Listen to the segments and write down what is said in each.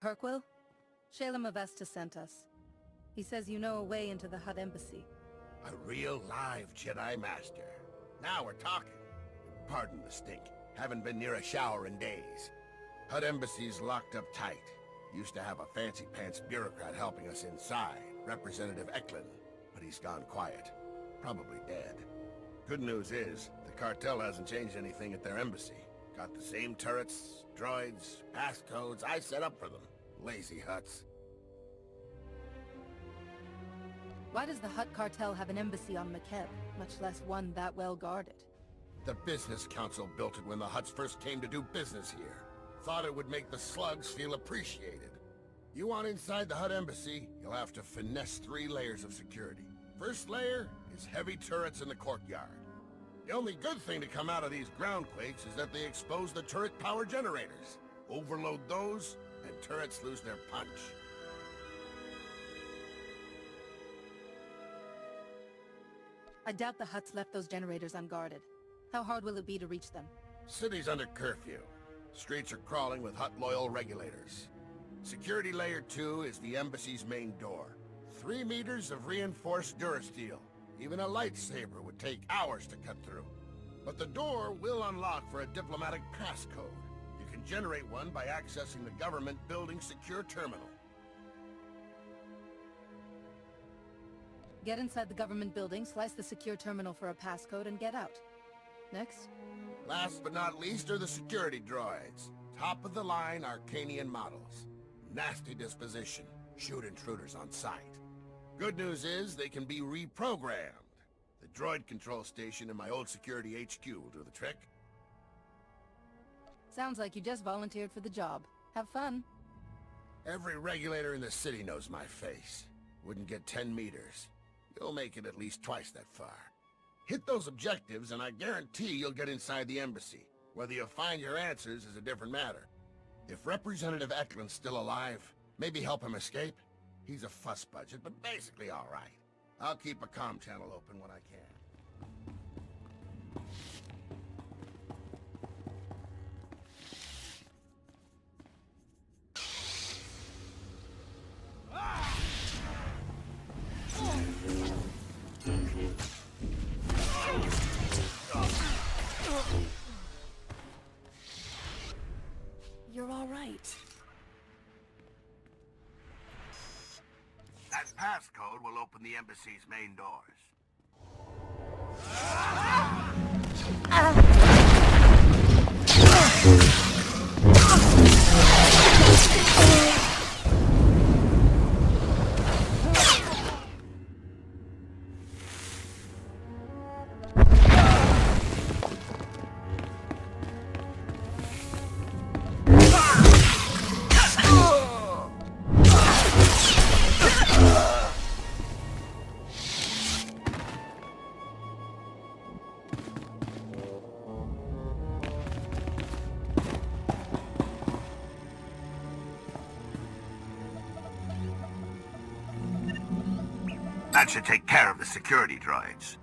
Kirkwill? Shalem Avesta sent us. He says you know a way into the Hutt embassy. A real live Jedi Master. Now we're talking. Pardon the stink. Haven't been near a shower in days. Hutt embassy's locked up tight. Used to have a fancy-pants bureaucrat helping us inside, Representative Eklund, but he's gone quiet. Probably dead. Good news is, the cartel hasn't changed anything at their embassy. Got the same turrets, droids, passcodes I set up for them. Lazy Hutts. Why does the Hutt cartel have an embassy on Makeb, much less one that well guarded? The Business Council built it when the Hutts first came to do business here. Thought it would make the slugs feel appreciated. You want inside the Hutt embassy, you'll have to finesse 3 layers of security. First layer is heavy turrets in the courtyard. The only good thing to come out of these ground quakes is that they expose the turret power generators. Overload those, and turrets lose their punch. I doubt the Hutts left those generators unguarded. How hard will it be to reach them? City's under curfew. Streets are crawling with Hutt-loyal regulators. Security Layer 2 is the embassy's main door. 3 meters of reinforced durasteel. Even a lightsaber would take hours to cut through. But the door will unlock for a diplomatic passcode. You can generate one by accessing the government building secure terminal. Get inside the government building, slice the secure terminal for a passcode, and get out. Next? Last but not least are the security droids. Top-of-the-line Arcanian models. Nasty disposition. Shoot intruders on sight. Good news is they can be reprogrammed. The droid control station in my old security HQ will do the trick. Sounds like you just volunteered for the job. Have fun. Every regulator in the city knows my face. Wouldn't get 10 meters. You'll make it at least twice that far. Hit those objectives and I guarantee you'll get inside the embassy. Whether you find your answers is a different matter. If Representative Eklund's still alive, maybe help him escape. He's a fuss budget, but basically all right. I'll keep a comm channel open when I can. You're all right. That passcode will open the embassy's main doors. That should take care of the security droids.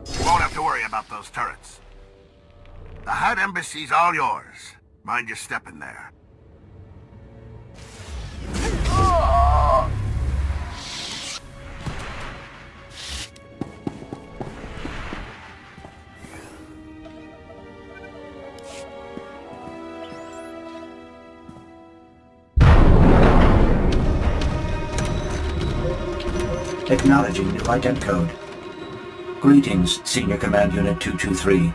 You won't have to worry about those turrets. The Hutt embassy's all yours. Mind your step in there. Acknowledging new ident code. Greetings, Senior Command Unit 223.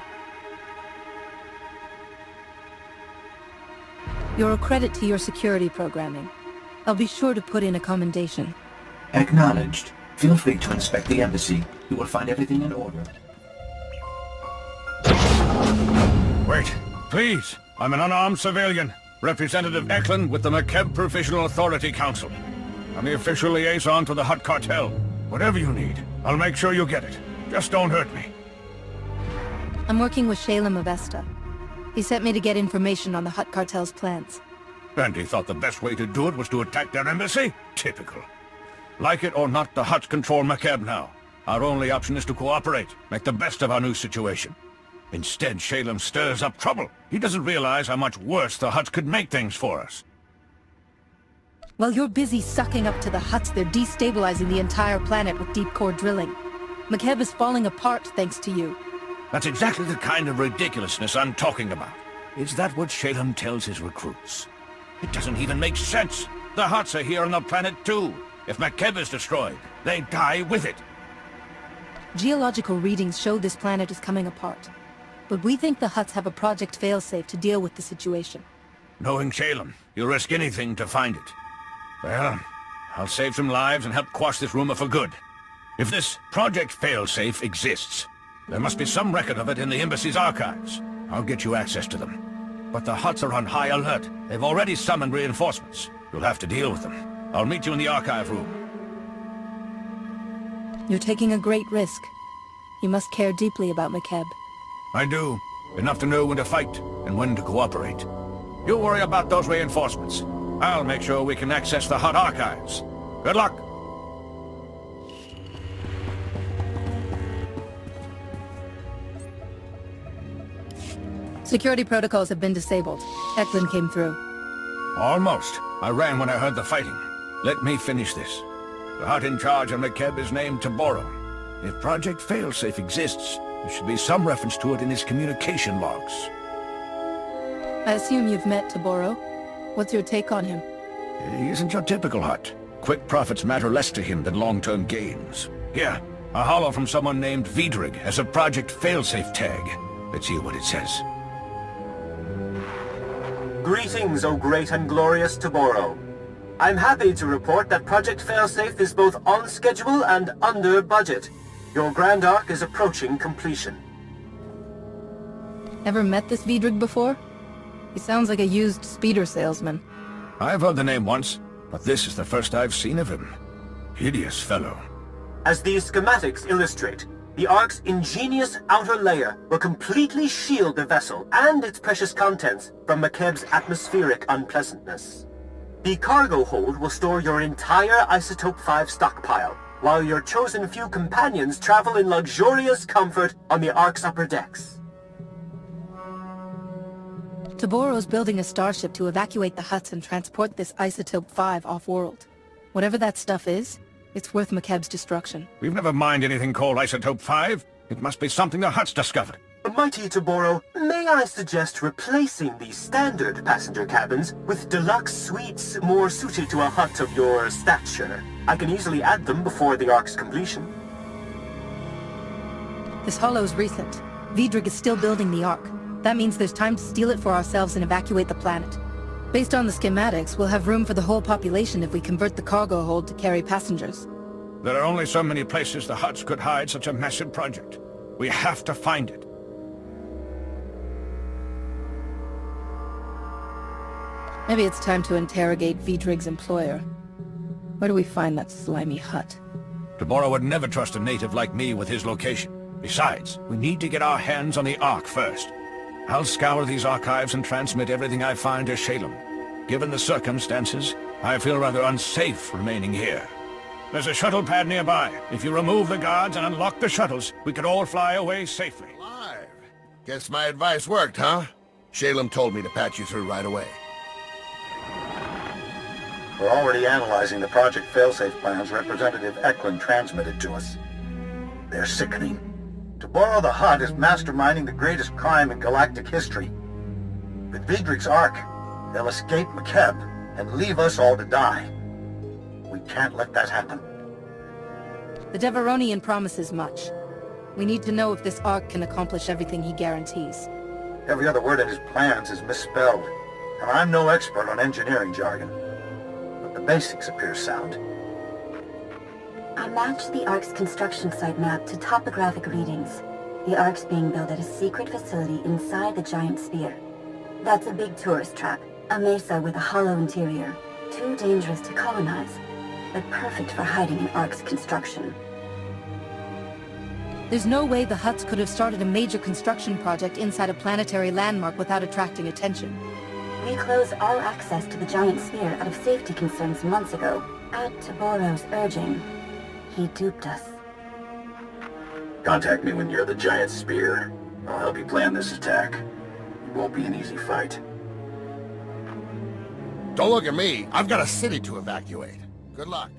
You're a credit to your security programming. I'll be sure to put in a commendation. Acknowledged. Feel free to inspect the embassy. You will find everything in order. Wait, please. I'm an unarmed civilian. Representative Eklund with the Makeb Provisional Authority Council. I'm the official liaison to the Hutt cartel. Whatever you need, I'll make sure you get it. Just don't hurt me. I'm working with Shalem Avesta. He sent me to get information on the Hutt cartel's plans. And he thought the best way to do it was to attack their embassy? Typical. Like it or not, the Hutts control McKeb now. Our only option is to cooperate, make the best of our new situation. Instead, Shalem stirs up trouble. He doesn't realize how much worse the Hutts could make things for us. While you're busy sucking up to the Hutts, they're destabilizing the entire planet with deep core drilling. McKeb is falling apart thanks to you. That's exactly the kind of ridiculousness I'm talking about. Is that what Shalem tells his recruits? It doesn't even make sense. The Hutts are here on the planet too. If McKeb is destroyed, they die with it. Geological readings show this planet is coming apart. But we think the Hutts have a Project Failsafe to deal with the situation. Knowing Shalem, you'll risk anything to find it. Well, I'll save some lives and help quash this rumor for good. If this Project Failsafe exists, there must be some record of it in the embassy's archives. I'll get you access to them. But the Hutts are on high alert. They've already summoned reinforcements. You'll have to deal with them. I'll meet you in the archive room. You're taking a great risk. You must care deeply about McKeb. I do. Enough to know when to fight and when to cooperate. You worry about those reinforcements. I'll make sure we can access the Hutt archives. Good luck! Security protocols have been disabled. Eklund came through. Almost. I ran when I heard the fighting. Let me finish this. The Hutt in charge of McKeb is named Taboro. If Project Failsafe exists, there should be some reference to it in his communication logs. I assume you've met Taboro. What's your take on him? He isn't your typical Hutt. Quick profits matter less to him than long-term gains. Here, a holo from someone named Vidrig has a Project Failsafe tag. Let's hear what it says. Greetings, O great and glorious Taboro. I'm happy to report that Project Failsafe is both on schedule and under budget. Your Grand Arc is approaching completion. Ever met this Vidrig before? He sounds like a used speeder salesman. I've heard the name once, but this is the first I've seen of him. Hideous fellow. As these schematics illustrate, the Ark's ingenious outer layer will completely shield the vessel and its precious contents from McKeb's atmospheric unpleasantness. The cargo hold will store your entire Isotope 5 stockpile, while your chosen few companions travel in luxurious comfort on the Ark's upper decks. Taboro's building a starship to evacuate the Hutts and transport this Isotope 5 off-world. Whatever that stuff is, it's worth McKeb's destruction. We've never mined anything called Isotope 5. It must be something the Hutts discovered. Mighty Taboro, may I suggest replacing the standard passenger cabins with deluxe suites more suited to a Hutt of your stature? I can easily add them before the Ark's completion. This holo's recent. Vidrig is still building the Ark. That means there's time to steal it for ourselves and evacuate the planet. Based on the schematics, we'll have room for the whole population if we convert the cargo hold to carry passengers. There are only so many places the Hutts could hide such a massive project. We have to find it. Maybe it's time to interrogate Vidrig's employer. Where do we find that slimy Hutt? Taboro would never trust a native like me with his location. Besides, we need to get our hands on the Ark first. I'll scour these archives and transmit everything I find to Shalem. Given the circumstances, I feel rather unsafe remaining here. There's a shuttle pad nearby. If you remove the guards and unlock the shuttles, we could all fly away safely. Live. Guess my advice worked, huh? Shalem told me to patch you through right away. We're already analyzing the Project Failsafe plans Representative Eklund transmitted to us. They're sickening. Taboro the Hutt is masterminding the greatest crime in galactic history. With Vidrig's Ark, they'll escape McKeb and leave us all to die. We can't let that happen. The Deveronian promises much. We need to know if this Ark can accomplish everything he guarantees. Every other word in his plans is misspelled, and I'm no expert on engineering jargon. But the basics appear sound. I matched the Ark's construction site map to topographic readings. The Ark's being built at a secret facility inside the giant sphere. That's a big tourist trap, a mesa with a hollow interior. Too dangerous to colonize, but perfect for hiding an Ark's construction. There's no way the Hutts could have started a major construction project inside a planetary landmark without attracting attention. We closed all access to the giant sphere out of safety concerns months ago, at Taboro's urging. He duped us. Contact me when you're the giant spear. I'll help you plan this attack. It won't be an easy fight. Don't look at me. I've got a city to evacuate. Good luck.